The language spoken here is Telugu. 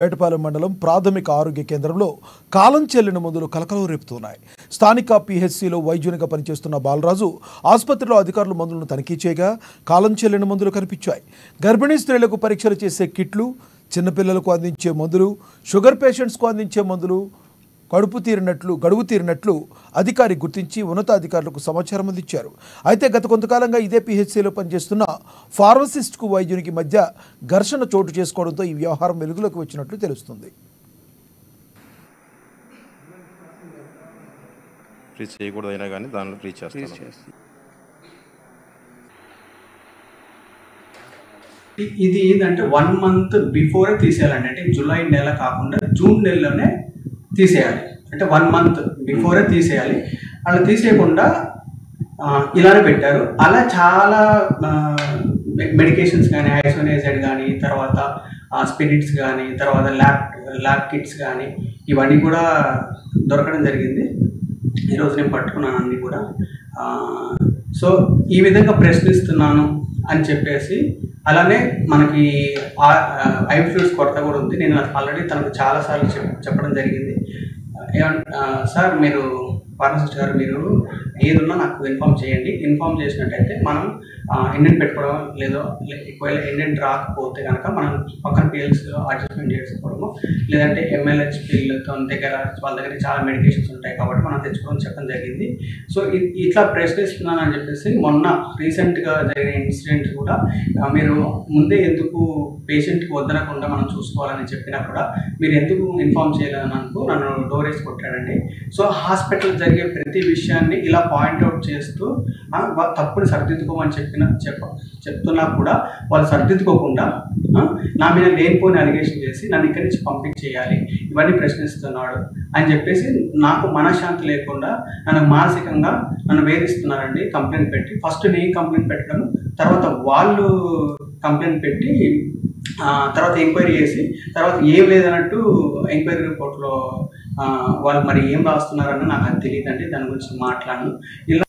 వేటపాలెం మండలం ప్రాథమిక ఆరోగ్య కేంద్రంలో కాలం చెల్లిన మందులు కలకలం రేపుతున్నాయి. స్థానిక పిహెచ్సిలో వైద్యునిగా పనిచేస్తున్న బాలరాజు ఆసుపత్రిలో అధికారులు మందులను తనిఖీ చేయగా కాలం చెల్లిన మందులు కనిపించాయి. గర్భిణీ స్త్రీలకు పరీక్షలు చేసే కిట్లు, చిన్నపిల్లలకు అందించే మందులు, షుగర్ పేషెంట్స్కు అందించే మందులు గడువు తీరినట్లు అధికారి గుర్తించి ఉన్నతాధికారులకు సమాచారం అందించారు. అయితే గత కొంతకాలంగా ఇదే పిహెచ్సిలో పనిచేస్తున్న ఫార్మసిస్ట్కు వైద్యునికి మధ్య ఘర్షణ చోటు చేసుకోవడంతో ఈ వ్యవహారం వెలుగులోకి వచ్చినట్లు తెలుస్తుంది. ఇది ఏంటంటే 1 month బిఫోరే తీసేయాలండి. అంటే జూలై నెల కాకుండా జూన్ నెలలోనే తీసేయాలి. అంటే 1 month బిఫోరే తీసేయాలి. అలా తీసేయకుండా ఇలానే పెట్టారు. అలా చాలా మెడికేషన్స్ కానీ, ఐసోనేజెడ్ కానీ, తర్వాత స్పిరిట్స్ కానీ, తర్వాత ల్యాబ్ కిట్స్ కానీ ఇవన్నీ కూడా దొరకడం జరిగింది. ఈరోజు నేను పట్టుకున్నాను అన్నీ కూడా. సో ఈ విధంగా ప్రశ్నిస్తున్నాను అని చెప్పేసి, అలానే మనకి ఐ ఫ్లూయిడ్స్ కొరత కూడా ఉంది. నేను ఆల్రెడీ తనకు చాలాసార్లు చెప్పడం జరిగింది. సార్ మీరు ఫార్మసిస్ట్ గారు, మీరు ఏదున్నా నాకు ఇన్ఫామ్ చేయండి. ఇన్ఫామ్ చేసినట్టయితే మనం ఇండెంట్ పెట్టుకోవడం, లేదో ఒకవేళ ఇండెంట్ రాకపోతే కనుక మనం పక్కన పిఎల్స్లో అడ్జస్ట్మెంట్ చేసుకోవడము, లేదంటే ఎంఎల్హెచ్ పిల్లతో వాళ్ళ దగ్గర చాలా మెడికేషన్స్ ఉంటాయి కాబట్టి మనం తెచ్చుకోవడం చెప్పడం జరిగింది. సో ఇట్లా ప్రశ్నిస్తున్నాను అని చెప్పేసి మొన్న రీసెంట్గా జరిగిన ఇన్సిడెంట్ కూడా మీరు ముందే ఎందుకు పేషెంట్కి వద్దనకుండా మనం చూసుకోవాలని చెప్పినా కూడా మీరు ఎందుకు ఇన్ఫామ్ చేయలేదని అనుకో నన్ను డోర్ వేసి కొట్టాడండి. సో హాస్పిటల్ జరిగే ప్రతి విషయాన్ని ఇలా పాయింట్అవుట్ చేస్తూ తప్పుని సరిదిద్దుకోమని చెప్తున్నా కూడా వాళ్ళు సరిదిద్దుకోకుండా నా మీద లేనిపోని అలిగేషన్ చేసి నన్ను ఇక్కడి నుంచి పంపించేయాలి, ఇవన్నీ ప్రశ్నిస్తున్నాడు అని చెప్పేసి నాకు మనశ్శాంతి లేకుండా నన్ను మానసికంగా నన్ను వేధిస్తున్నారండి. కంప్లైంట్ పెట్టి ఫస్ట్ నేను కంప్లైంట్ పెట్టడం, తర్వాత వాళ్ళు కంప్లైంట్ పెట్టి తర్వాత ఎంక్వైరీ చేసి, తర్వాత ఏం లేదన్నట్టు ఎంక్వైరీ రిపోర్ట్లో వాళ్ళు మరి ఏం రాస్తున్నారని నాకు అది తెలియదండి. దాని గురించి మాట్లాడను. ఇలా